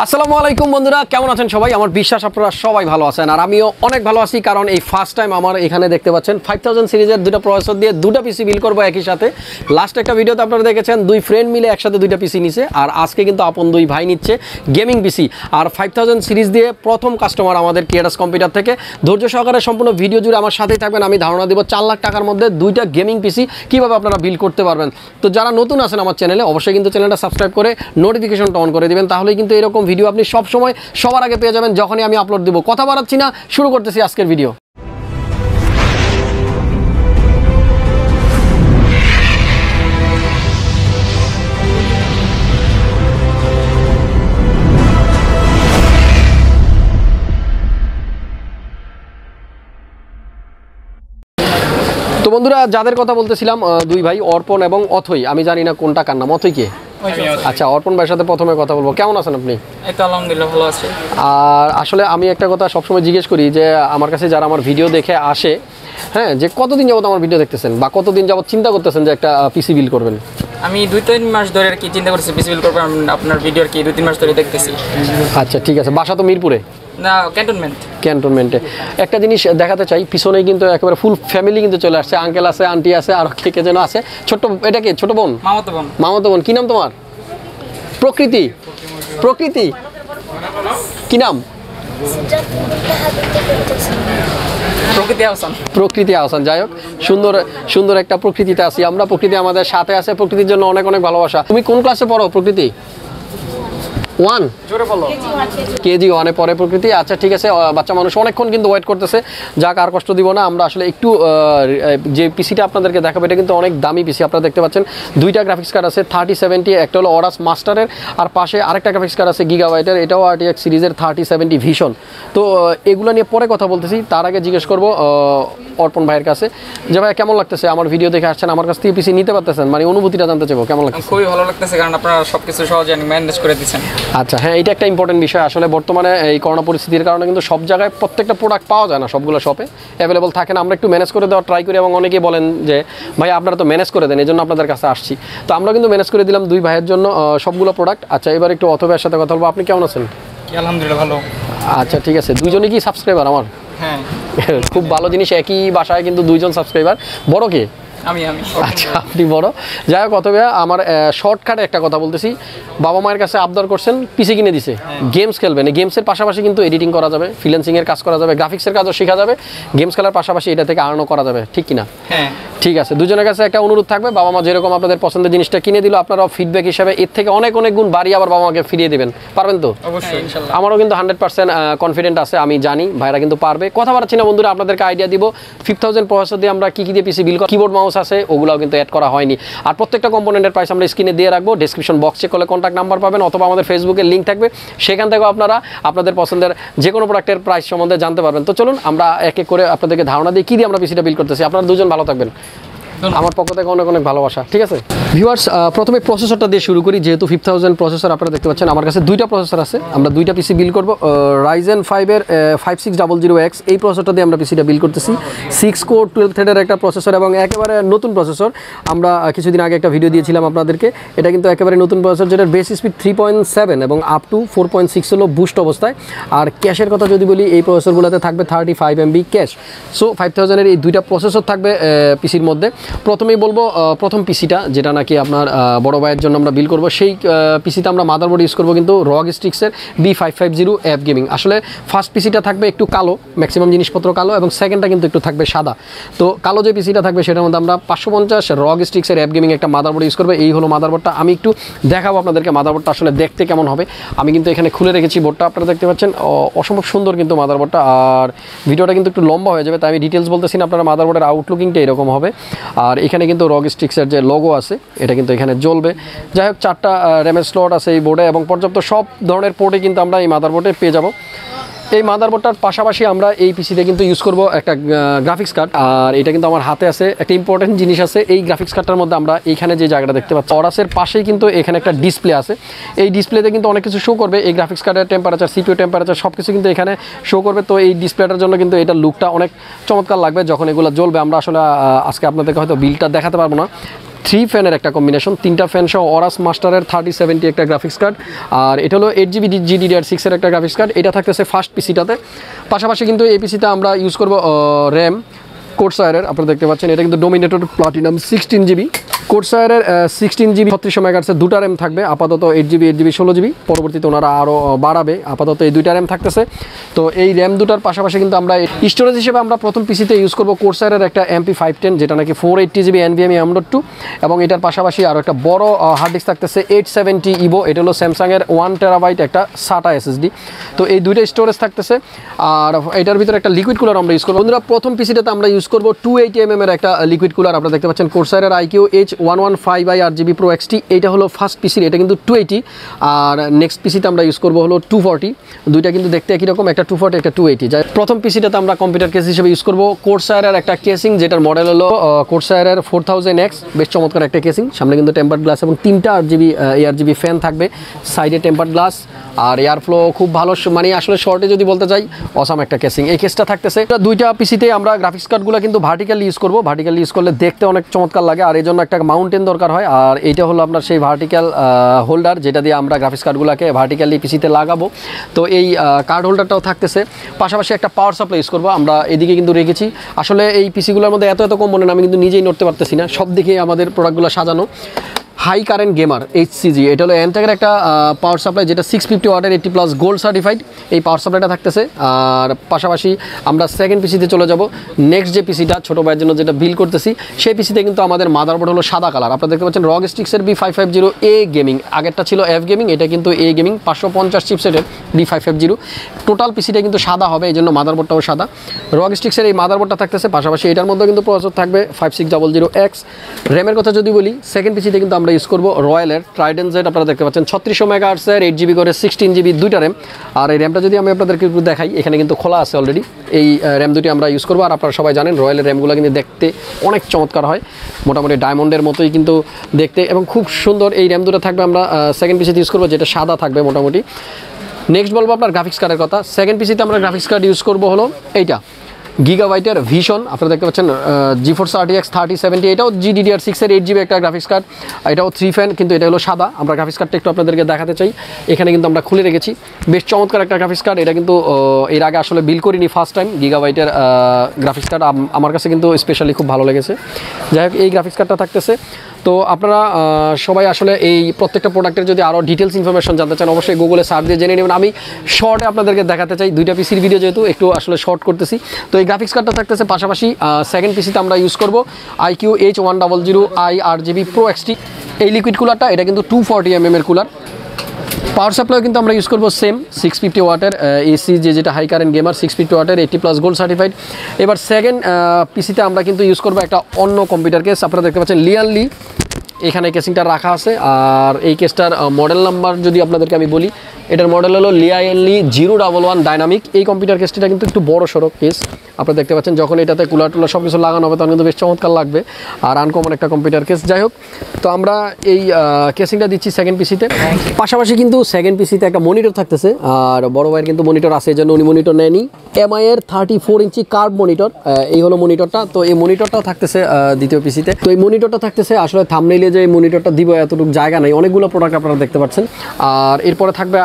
আসসালামু আলাইকুম বন্ধুরা, কেমন আছেন সবাই? আমার বিশ্বাস আপনারা সবাই ভালো আছেন, আর আমিও অনেক ভালো আছি। কারণ এই ফার্স্ট টাইম আমার এখানে দেখতে পাচ্ছেন 5000 সিরিজের দুটো প্রসেসর দিয়ে দুটো পিসি বিল করবো একই সাথে। লাস্ট একটা ভিডিওতে আপনারা দেখেছেন দুই ফ্রেন্ড মিলে একসাথে দুইটা পিসি নিছে, আর আজকে কিন্তু আপন দুই ভাই নিচ্ছে গেমিং পিসি। আর 5000 সিরিজ দিয়ে প্রথম কাস্টমার আমাদের কিয়াটাস কম্পিউটার থেকে। ধৈর্য সহকারে সম্পূর্ণ ভিডিও জুড়ে আমার সাথেই থাকবেন। আমি ধারণা দেবো 4 লাখ টাকার মধ্যে দুইটা গেমিং পিসি কীভাবে আপনারা বিল করতে পারবেন। তো যারা নতুন আছেন আমার চ্যানেলে, অবশ্যই কিন্তু চ্যানেলটা সাবস্ক্রাইব করে নোটিফিকেশনটা অন করে দেবেন, তাহলেই কিন্তু এরকম ভিডিও আপনি সব সময় সবার আগে পেয়ে যাবেন যখনই আমি আপলোড দেব। কথা বাড়াচ্ছি না, শুরু করতেছি আজকের ভিডিও। তো বন্ধুরা, যাদের কথা বলতেছিলাম দুই ভাই অর্পণ এবং অথই, আমি জানি না কোনটা কার নাম। অথই কে? আচ্ছা, অর্পণ ভাইয়ের সাথে প্রথমে কথা বলবো। কেমন আছেন আপনি? এই তো আলহামদুলিল্লাহ ভালো আছি। আর আসলে আমি একটা কথা সবসময় জিজ্ঞেস করি যে আমার কাছে যারা আমার ভিডিও দেখে আসে, হ্যাঁ, যে কতদিন যাবত আমার ভিডিও দেখতেছেন বা কতদিন যাবত চিন্তা করতেছেন যে একটা পিসি বিল করবেন? আমি 2-3 মাস ধরে আর কি চিন্তা করছি পিসি বিল করব। আপনার ভিডিও আর কি 2-3 মাস ধরে দেখতেছি। আচ্ছা ঠিক আছে। বাসা তো মিরপুরে না, ক্যান্টনমেন্টে। একটা জিনিস দেখাতে চাই, পিছনেই কিন্তু একেবারে ফুল ফ্যামিলি কিন্তু চলে আসছে। আঙ্কেল আছে, আন্টি আছে, আর কে যেন আছে। ছোট্ট, এটা কি ছোট বোন? মামাতো বোন। কি নাম তোমার? প্রকৃতি। প্রকৃতি কি নাম? প্রকৃতি আহসান। যাই হোক, সুন্দর সুন্দর একটা প্রকৃতিতে আছি আমরা। প্রকৃতি আমাদের সাথে আছে, প্রকৃতির জন্য অনেক অনেক ভালোবাসা। তুমি কোন ক্লাসে পড়ো প্রকৃতি? 1 কেজি 1-এ পরে প্রকৃতি। আচ্ছা ঠিক আছে, বাচ্চা মানুষ অনেকক্ষণ কিন্তু ওয়েট করতেছে। যাক, আর কষ্ট দিব না। আমরা আসলে একটু যে পিসিটা আপনাদেরকে দেখাবো, এটা কিন্তু অনেক দামি পিসি। আপনারা দেখতে পাচ্ছেন দুইটা গ্রাফিক্স কার্ড আছে 3070, একটা হলো অরাস মাস্টারের, আর পাশে আরেকটা গ্রাফিক্স কার্ড আছে গিগাবাইটের, এটাও RTX সিরিজের 3070 ভিশন। তো এগুলো নিয়ে পরে কথা বলতেছি। তার আগে জিজ্ঞেস করবো অর্পণ ভাইয়ের কাছে যে ভাই কেমন লাগতেছে আমার ভিডিও দেখে আসছেন, আমার কাছ থেকে পিসি নিতে পারতেছেন, মানে অনুভূতিটা জানতে চাইবো কেমন লাগছে? খুবই ভালো লাগতেছে, কারণ আপনারা সবকিছু সহজে ম্যানেজ করে দিচ্ছেন। আচ্ছা হ্যাঁ, এটা একটা ইম্পর্টেন্ট বিষয়। আসলে বর্তমানে এই করোনা পরিস্থিতির কারণে কিন্তু সব জায়গায় প্রত্যেকটা প্রোডাক্ট পাওয়া যায় না, সবগুলো শপে অ্যাভেলেবল থাকে না। আমরা একটু ম্যানেজ করে দেওয়ার ট্রাই করি, এবং অনেকেই বলেন যে ভাই আপনারা তো ম্যানেজ করে দেন, এই জন্য আপনাদের কাছে আসছি। তো আমরা কিন্তু ম্যানেজ করে দিলাম দুই ভাইয়ের জন্য সবগুলো প্রোডাক্ট। আচ্ছা, এবার একটু অথবা সাথে কথা বলবো। আপনি কেমন আছেন? আলহামদুলিল্লাহ ভালো। আচ্ছা ঠিক আছে। দুইজনই কি সাবস্ক্রাইবার আমার? হ্যাঁ। খুব ভালো জিনিস, একই বাসায় কিন্তু দুইজন সাবস্ক্রাইবার। বড় কে? আমি। আচ্ছা, আপনি বড়। যাই হোক, অথবা আমার শর্টকাটে একটা কথা বলতেছি। বাবা মায়ের কাছে আবদার করছেন, পিসি কিনে দিছে, গেমস খেলবেন। এই গেমসের পাশাপাশি কিন্তু এডিটিং করা যাবে, ফ্রিল্যান্সিংয়ের কাজ করা যাবে, গ্রাফিক্সের কাজও শেখা যাবে, গেমস খেলার পাশাপাশি এটা থেকে আর্নও করা যাবে, ঠিক কিনা? হ্যাঁ ঠিক আছে। দুজনের কাছে একটা অনুরোধ থাকবে, বাবা মা যেরকম আপনাদের পছন্দের জিনিসটা কিনে দিল, আপনারাও ফিডব্যাক হিসাবে এর থেকে অনেক অনেক গুণ বাড়িয়ে আবার বাবা মাকে ফিরিয়ে দেবেন। পারবেন তো? অবশ্যই ইনশাআল্লাহ। আমারও কিন্তু 100% কনফিডেন্ট আছে, আমি জানি ভাইরা কিন্তু পারবে। কথা বাড়াচ্ছি না বন্ধুরা, আপনাদেরকে আইডিয়া দিব 5000 প্রসেসর দিয়ে আমরা কি দিয়ে পিসি বিল করি। কিবোর্ড মাউস আছে, ওগুলাও কিন্তু অ্যাড করা হয়নি। আর প্রত্যেকটা কম্পোনেন্টের প্রাইস আমরা স্ক্রিনে দিয়ে রাখবো, ডেসক্রিপশন বক্স চেক করলে কন্ট্যাক্ট নাম্বার পাবেন, অথবা আমাদের ফেসবুকের লিঙ্ক থাকবে, সেখান থেকেও আপনারা আপনাদের পছন্দের যে কোনো প্রোডাক্টের প্রাইস সম্বন্ধে জানতে পারবেন। তো চলুন আমরা এক এক করে আপনাদেরকে ধারণা দিই কী দিয়ে আমরা পিসিটা বিল করতেছি। আপনারা দুজন ভালো থাকবেন, আমার পক্ষ থেকে অনেক অনেক ভালোবাসা। ঠিক আছে ভিউয়ার্স, প্রথমে প্রসেসরটা দিয়ে শুরু করি। যেহেতু 5000 প্রসেসর আপনারা দেখতে পাচ্ছেন, আমার কাছে দুইটা প্রসেসর আছে। আমরা দুইটা পিসি বিল করব। Ryzen 5-এর 5600X এই প্রসেসরটা দিয়ে আমরা পিসিটা বিল করতেছি। 6 কোর 12 থ্রেডের একটা প্রসেসর, এবং একেবারে নতুন প্রসেসর। আমরা কিছুদিন আগে একটা ভিডিও দিয়েছিলাম আপনাদেরকে। এটা কিন্তু একেবারে নতুন প্রসেসর, যেটার বেস স্পিড 3.7 এবং আপ টু 4.6 হলো বুস্ট অবস্থায়। আর ক্যাশের কথা যদি বলি, এই প্রসেসরগুলোতে থাকবে 35 MB ক্যাশ। সো 5000-এর এই দুইটা প্রসেসর থাকবে পিসির মধ্যে। প্রথমেই বলবো প্রথম পিসিটা, যেটা নাকি আপনার বড় ভাইয়ের জন্য আমরা বিল করব, সেই পিসিতে আমরা মাদারবোর্ড ইউজ করবো কিন্তু ROG Strixের B550F গেমিং। আসলে ফার্স্ট পিসিটা থাকবে একটু কালো, ম্যাক্সিমাম জিনিসপত্র কালো, এবং সেকেন্ডটা কিন্তু একটু থাকবে সাদা। তো কালো যে পিসিটা থাকবে সেটার মধ্যে আমরা 550 ROG Strixের F গেমিং একটা মাদারবোর্ড ইউজ করবো। এই হলো মাদারবোর্ডটা। আমি একটু দেখাবো আপনাদেরকে মাদারবোর্ডটা আসলে দেখতে কেমন হবে। আমি কিন্তু এখানে খুলে রেখেছি বোর্ডটা, আপনারা দেখতে পাচ্ছেন অসম্ভব সুন্দর কিন্তু মাদারবোর্ডটা। আর ভিডিওটা কিন্তু একটু লম্বা হয়ে যাবে, তাই আমি ডিটেলস বলতেছি না। আপনারা মাদারবোর্ডের আউটলুকিংটা এরকম হবে। আর এখানে কিন্তু ROG Strixের যে লোগো আছে, এটা কিন্তু এখানে জ্বলবে। যাই হোক, 4টা র্যামের স্লট আছে এই বোর্ডে, এবং পর্যাপ্ত সব ধরনের পোর্টে কিন্তু আমরা এই মাদারবোর্ডে পেয়ে যাব। এই মাদারবোর্ডটার পাশাপাশি আমরা এই পিসিতে কিন্তু ইউজ করব একটা গ্রাফিক্স কার্ড। আর এটা কিন্তু আমার হাতে আছে, একটা ইম্পর্টেন্ট জিনিস আছে এই গ্রাফিক্স কার্ডটার মধ্যে। আমরা এইখানে যে জায়গাটা দেখতে পাচ্ছি, অরাসের পাশেই কিন্তু এখানে একটা ডিসপ্লে আছে। এই ডিসপ্লেতে কিন্তু অনেক কিছু শো করবে, এই গ্রাফিক্স কার্ডের টেম্পারেচার, CPU টেম্পারেচার সব কিছু কিন্তু এখানে শো করবে। তো এই ডিসপ্লেটার জন্য কিন্তু এটার লুকটা অনেক চমৎকার লাগবে যখন এগুলো জ্বলবে। আমরা আসলে আজকে আপনাদেরকে হয়তো বিলটা দেখাতে পারবো না, 3 ফ্যানের একটা কম্বিনেশন, 3টা ফ্যান সহ অরাস মাস্টারের 3070 একটা গ্রাফিক্স কার্ড। আর এটা হলো 8GB GDDR6 এর একটা গ্রাফিক্স কার্ড। এটা থাকতেছে ফার্স্ট পিসিটাতে। পাশাপাশি কিন্তু এই পিসিতে আমরা ইউজ করব র্যাম কোর্সায়ারের, আপনারা দেখতে পাচ্ছেন এটা কিন্তু ডোমিনেটর প্লাটিনাম 16GB। কোর্সায়ারের 16GB 3600 মেগাহার্টজের দুটা র্যাম থাকবে, আপাতত 8GB 16GB, পরবর্তীতে ওনারা আরও বাড়াবে, আপাতত এই দুইটা র্যাম থাকতেছে। তো এই র্যাম দুটার পাশাপাশি কিন্তু আমরা স্টোরেজ হিসেবে আমরা প্রথম পিসিতে ইউজ করব কোর্সায়ারের একটা MP510, যেটা নাকি 480GB NVMe M.2, এবং এটার পাশাপাশি আরও একটা বড় হার্ড ডিস্ক থাকতেছে 870 EVO, এটা হলো স্যামসাংয়ের 1TB একটা SATA SSD। তো এই দুইটা স্টোরেজ থাকতেছে। আর এটার ভিতরে একটা লিকুইড কুলার আমরা ইউজ করবো। বন্ধুরা প্রথম পিসিটাতে আমরা ইউজ করবো 280mm এর একটা লিকুইড কুলার। আপনারা দেখতে পাচ্ছেন কোর্সায়ারের IQ H115i RGB Pro XT, এইটা হলো ফার্স্ট পিসির, এটা কিন্তু 280। আর নেক্সট পিসিতে আমরা ইউজ করবো হলো 240, দুইটা কিন্তু দেখতে একই রকম, একটা 240 একটা 280। যাই প্রথম পিসিটাতে আমরা কম্পিউটার কেস হিসেবে ইউজ করবো কোর্সায়ারের একটা কেসিং, যেটার মডেল হলো কোর্সায়ারের 4000X, বেশ চমৎকার একটা কেসিং, সামনে কিন্তু টেম্পার্ড গ্লাস এবং 3টা ARGB ফ্যান থাকবে, সাইডে টেম্পার্ড গ্লাস, আর এয়ার ফ্লো খুব ভালো, মানে আসলে শর্টে যদি বলতে চাই অসাম একটা কেসিং। এই কেসটা থাকতেছে। দুইটা পিসিতে আমরা গ্রাফিক্স কার্ডগুলো কিন্তু ভার্টিক্যালি ইউজ করবো, ভার্টিক্যালি ইউজ করলে দেখতে অনেক চমৎকার লাগে, আর এই জন্য একটা মাউন্টেন দরকার হয়। আর এইটা হলো আপনার সেই ভার্টিক্যাল হোল্ডার, যেটা দিয়ে আমরা গ্রাফিক্স কার্ডগুলোকে ভার্টিক্যালি পিসিতে লাগাবো। তো এই কার্ড হোল্ডারটাও থাকতেছে। পাশাপাশি একটা পাওয়ার সাপ্লাই ইউজ করবো আমরা এদিকে কিন্তু রেখেছি। আসলে এই পিসিগুলোর মধ্যে এত কম্পোনেন্ট আমি কিন্তু নিজেই নড়তে পারতেছি না, সব দিকে আমাদের প্রোডাক্টগুলো সাজানো। হাই কারেন্ট গেমার HCG, এটা হলো এনটেকের একটা পাওয়ার সাপ্লাই, যেটা 650 ওয়াটের 80+ গোল্ড সার্টিফাইড, এই পাওয়ার সাপ্লাইটা থাকতেছে। আর পাশাপাশি আমরা সেকেন্ড পিসিতে চলে যাব। নেক্সট যে পিসিটা ছোটো ভাইয়ের জন্য যেটা বিল করতেছি, সেই পিসিতে কিন্তু আমাদের মাদারবোর্ড হলো সাদা কালার। আপনারা দেখতে পাচ্ছেন ROG Strixের B550A গেমিং, আগেরটা ছিল F গেমিং, এটা কিন্তু A গেমিং 550 চিপসেটের B550। টোটাল পিসিটা কিন্তু সাদা হবে, এই জন্য মাদারবোর্ডটাও সাদা। ROG Strixের এই মাদারবোর্ডটা থাকতেছে, পাশাপাশি এটার মধ্যে কিন্তু প্রসেসর থাকবে 5600X। র্যামের কথা যদি বলি, সেকেন্ড পিসিতে কিন্তু আমরা ইউজ করবো রয়্যালের Trident Z, আপনারা দেখতে পাচ্ছেন 3600 মেগাহার্টজের 8GB করে 16GB দুইটা র্যাম। আর এই র্যামটা যদি আমি আপনাদেরকে একটু দেখাই, এখানে কিন্তু খোলা আছে অলরেডি। এই র্যাম দুটি আমরা ইউজ করবো। আর আপনারা সবাই জানেন রয়্যালের র্যামগুলো কিন্তু দেখতে অনেক চমৎকার হয়, মোটামুটি ডায়মন্ডের মতোই কিন্তু দেখতে, এবং খুব সুন্দর। এই র্যাম দুটো থাকবে আমরা সেকেন্ড পিসিতে ইউজ করবো, যেটা সাদা থাকবে মোটামুটি। নেক্সট বলবো আপনার গ্রাফিক্স কার্ডের কথা। সেকেন্ড পিসিতে আমরা গ্রাফিক্স কার্ড ইউজ করবো হলো এইটা গিগাবাইটের ভিশন, আপনারা দেখতে পাচ্ছেন GeForce RTX 3070, এটাও GDDR6 এর 8GB একটা গ্রাফিক্স কার্ড, এটাও 3 ফ্যান, কিন্তু এটা হলো সাদা। আমরা গ্রাফিক্স কার্ডটা একটু আপনাদেরকে দেখাতে চাই, এখানে কিন্তু আমরা খুলে রেখেছি, বেশ চমৎকার একটা গ্রাফিক্স কার্ড। এটা কিন্তু এর আগে আসলে বিল করিনি, ফার্স্ট টাইম গিগাবাইটের গ্রাফিক্স কার্ড, আমার কাছে কিন্তু স্পেশালি খুব ভালো লেগেছে। যাই হোক, এই গ্রাফিক্স কার্ডটা থাকতেছে। তো আপনারা সবাই আসলে এই প্রত্যেকটা প্রোডাক্টের যদি আরও ডিটেলস ইনফরমেশন জানতে চান, অবশ্যই গুগলে সার্চ দিয়ে জেনে নেবেন। আমি শর্টে আপনাদেরকে দেখাতে চাই, দুইটা পিসির ভিডিও যেহেতু একটু আসলে শর্ট করতেছি। তো এই গ্রাফিক্স কার্ডটা থাকতেছে, পাশাপাশি সেকেন্ড পিসিতে আমরা ইউজ করব IQ H100i RGB Pro XT। এই লিকুইড কুলারটা, এটা কিন্তু 240mm এর কুলার। পাওয়ার সাপ্লাই কিন্তু আমরা ইউজ করবো সেম 650 ওয়াটের এসি, যেটা হাই কারেন্ট গেমার 650 ওয়াটের 80+ গোল্ড সার্টিফাইড। এবার সেকেন্ড পিসিতে আমরা কিন্তু ইউজ করবো একটা অন্য কম্পিউটার কেস, আপনারা দেখতে পাচ্ছেন লিয়ানলি এখানে কেসিংটা রাখা আছে। আর এই কেসটার মডেল নাম্বার যদি আপনাদেরকে আমি বলি, এটার মডেল হলো লিয়ানলি 011 ডাইনামিক। এই কম্পিউটার কেসটা কিন্তু একটু বড় সড়ো কেস, আপনারা দেখতে পাচ্ছেন। যখন এটাতে কুলার টুলার সব কিছু লাগানো হবে, তখন কিন্তু বেশ চমৎকার লাগবে, আর আনকমন একটা কম্পিউটার কেস। যাই হোক, তো আমরা এই কেসিংটা দিচ্ছি সেকেন্ড পিসিতে। পাশাপাশি কিন্তু সেকেন্ড পিসিতে একটা মনিটর থাকতেছে, আর বড় ভাইয়ের কিন্তু মনিটর আছে, এই জন্য উনি মনিটর নেয়নি। MI এর 34 ইঞ্চি কার্ভ মনিটর, এই হলো মনিটরটা। তো এই মনিটরটাও থাকতেছে দ্বিতীয় পিসিতে। তো এই মনিটরটা থাকতেছে, আসলে থাম্বনেইলে যে মনিটরটা দিব এতটুকু জায়গা নেই, অনেকগুলো প্রোডাক্ট আপনারা দেখতে পাচ্ছেন। আর এরপরে থাকবে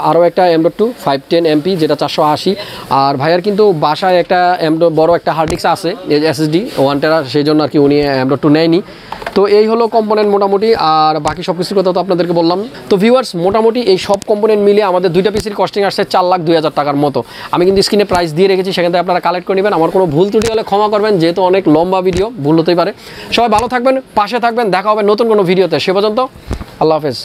আরও একটা M.2 510MP, যেটা 480। আর ভাইয়ার কিন্তু বাসায় একটা বড় একটা হার্ড ডিস্ক আছে SSD 1TB, সেই জন্য আর কি উনি M.2 নেয়নি। তো এই হলো কম্পোনেন্ট মোটামুটি, আর বাকি সব কিছুর কথা তো আপনাদেরকে বললাম। তো ভিউয়ার্স, মোটামুটি এই সব কম্পোনেন্ট মিলিয়ে আমাদের দুইটা পিসির কস্টিং আসছে 4,02,000 টাকার মতো। আমি কিন্তু স্ক্রিনে প্রাইস দিয়ে রেখেছি, সেখান থেকে আপনারা কালেক্ট করে নেবেন। আমার কোনো ভুল ত্রুটি হলে ক্ষমা করবেন, যেহেতু অনেক লম্বা ভিডিও, ভুল হতেই পারে। সবাই ভালো থাকবেন, পাশে থাকবেন, দেখা হবে নতুন কোনো ভিডিওতে। সে পর্যন্ত আল্লাহ হাফেজ।